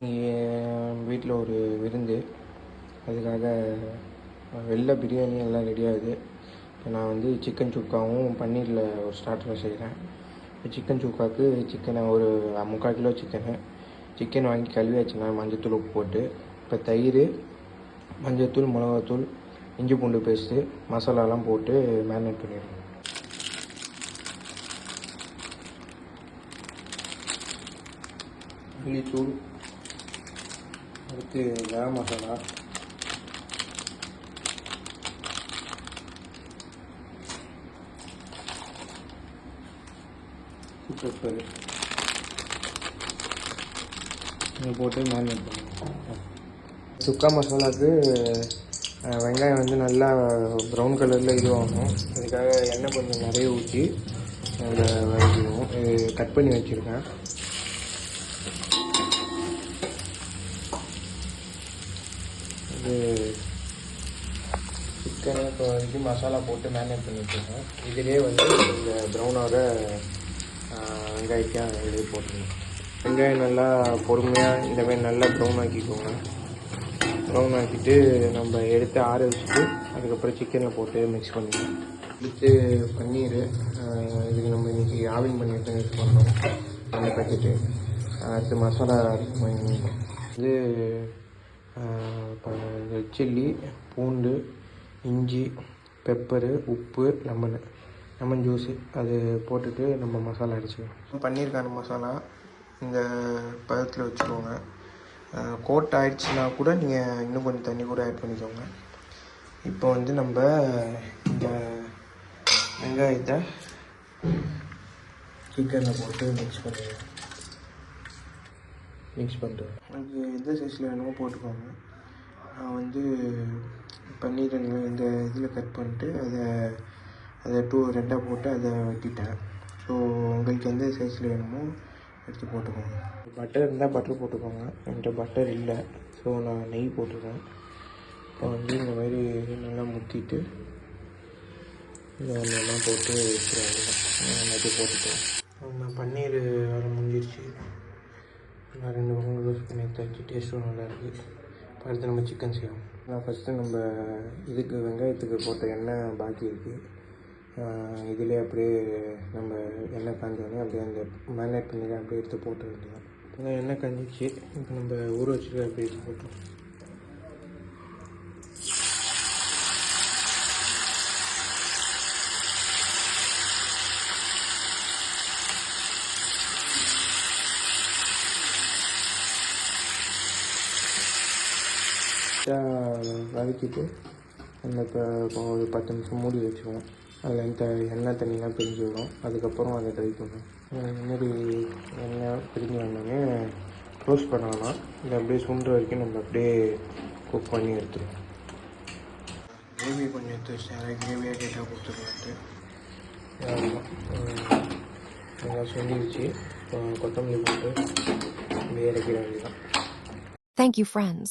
என் வீட்டில் ஒரு விருந்து, அதுக்காக வெளில பிரியாணி எல்லாம் ரெடியாகுது. இப்போ நான் வந்து சிக்கன் சுக்காவும் பன்னீரில் ஒரு ஸ்டார்டரும் செய்கிறேன். இப்போ சிக்கன் சுக்காவுக்கு சிக்கனை ஒரு 3/4 கிலோ சிக்கன் வாங்கி கழுவி வச்சுருந்தேன் மஞ்சத்தூள் உப்பு போட்டு. இப்போ தயிர், மஞ்சத்தூள், மிளகாத்தூள், இஞ்சி பூண்டு பேஸ்ட்டு, மசாலாலாம் போட்டு மேரினேட் பண்ணிடுவேன். மல்லித்தூள், அடுத்து கரம் மசாலா, பெப்பர் இதை போட்டு மேரினேட் பண்ணுவோம். சுக்கா மசாலாவுக்கு வெங்காயம் வந்து நல்லா ப்ரௌன் கலரில் இதுவாகணும். அதுக்காக எண்ணெய் கொஞ்சம் நிறைய ஊற்றி அதை வதக்கிடுவோம். கட் பண்ணி வச்சுருக்கேன். இது சிக்கனை இப்போ வந்து மசாலா போட்டு மேரினேட் பண்ணி வச்சுருக்கேன். இதிலே வந்து இந்த ப்ரௌனோட வெங்காயத்தையும் இதிலே போட்டுருங்க. வெங்காயம் நல்லா பொறுமையாக இந்தமாதிரி நல்லா ப்ரௌன் ஆக்கிக்கோங்க. ப்ரௌன் ஆக்கிட்டு நம்ம எடுத்து ஆற வச்சுட்டு அதுக்கப்புறம் சிக்கனில் போட்டு மிக்ஸ் பண்ணிக்கலாம். அடுத்து பன்னீர், இதுக்கு நம்ம இன்றைக்கி ஆவின் பன்னீர் தான் யூஸ் பண்ணோம், அந்த பேக்கெட்டு. அடுத்து மசாலா இது ரெட் சில்லி, பூண்டு, இஞ்சி, பெப்பரு, உப்பு, லெமன் ஜூஸு அது போட்டுட்டு நம்ம மசாலா அடிச்சுக்கணும். பன்னீருக்கான மசாலா இந்த பதத்தில் வச்சுக்கோங்க. கோட் ஆயிடுச்சுன்னா கூட நீங்கள் இன்னும் கொஞ்சம் தண்ணி கூட ஆட் பண்ணிக்கோங்க. இப்போ வந்து நம்ம இந்த வெங்காயத்தை சிக்கனில் போட்டு மிக்ஸ் பண்ணிட்டு எனக்கு எந்த சைஸில் வேணுமோ போட்டுக்கோங்க. நான் வந்து பன்னீர் இந்த இதில் கட் பண்ணிட்டு அதை 2 போட்டு அதை வெட்டிட்டேன். ஸோ உங்களுக்கு எந்த சைஸில் வேணுமோ எடுத்து போட்டுக்கோங்க. பட்டர் இருந்தால் பட்டர் போட்டுக்கோங்க. என்கிட்ட பட்டர் இல்லை, ஸோ நான் நெய் போட்டுருக்கேன். இப்போ வந்து இந்த மாதிரி நல்லா முத்திட்டு இதெல்லாம் போட்டு வச்சுருவாங்க. எல்லாத்தையும் போட்டுட்டோம். நான் பன்னீர் வேறு முடிஞ்சிருச்சு. நான் 2 பக்கம் ரோஸ்ட் பண்ணி தச்சு டேஸ்ட்டும் நல்லாயிருக்கு. இப்போ அடுத்து நம்ம சிக்கன் செய்வோம். நான் ஃபஸ்ட்டு நம்ம இதுக்கு வெங்காயத்துக்கு போட்ட எண்ணெய் பாக்கி இருக்குது. இதிலே அப்படியே நம்ம எண்ணெய் காஞ்சோடனே அப்படியே அந்த மேரினேட் பண்ணி அப்படியே எடுத்து போட்டு வேண்டியதான். இப்போ எண்ணெய் காஞ்சிச்சு. இப்போ நம்ம ஊற வச்சுட்டு அப்படியே எடுத்து போட்டோம். வதக்கிட்டு நம்ம இப்போ ஒரு 10 நிமிஷம் மூடி வச்சுக்குவோம். அதில் இந்த எண்ணெய் தண்ணியெலாம் பிரிஞ்சு வரும். அதுக்கப்புறம் அதை ட்ரை பண்ணுவோம். இந்தமாரி எண்ணெய் பிரிஞ்சு வந்தோடனே க்ளோஸ் பண்ணலாம். இல்லை அப்படியே சுண்டுற வரைக்கும் நம்ம அப்படியே குக் பண்ணி எடுத்துருவோம். கிரேவி கொஞ்சம் எடுத்து வச்சு கிரேவியாக கேட்டால் கொடுத்துருவான்ட்டு நல்லா சுண்டிடுச்சு. கொத்தமல்லி போட்டு அப்படியே இறக்கிட வேண்டியதான். Thank you, friends.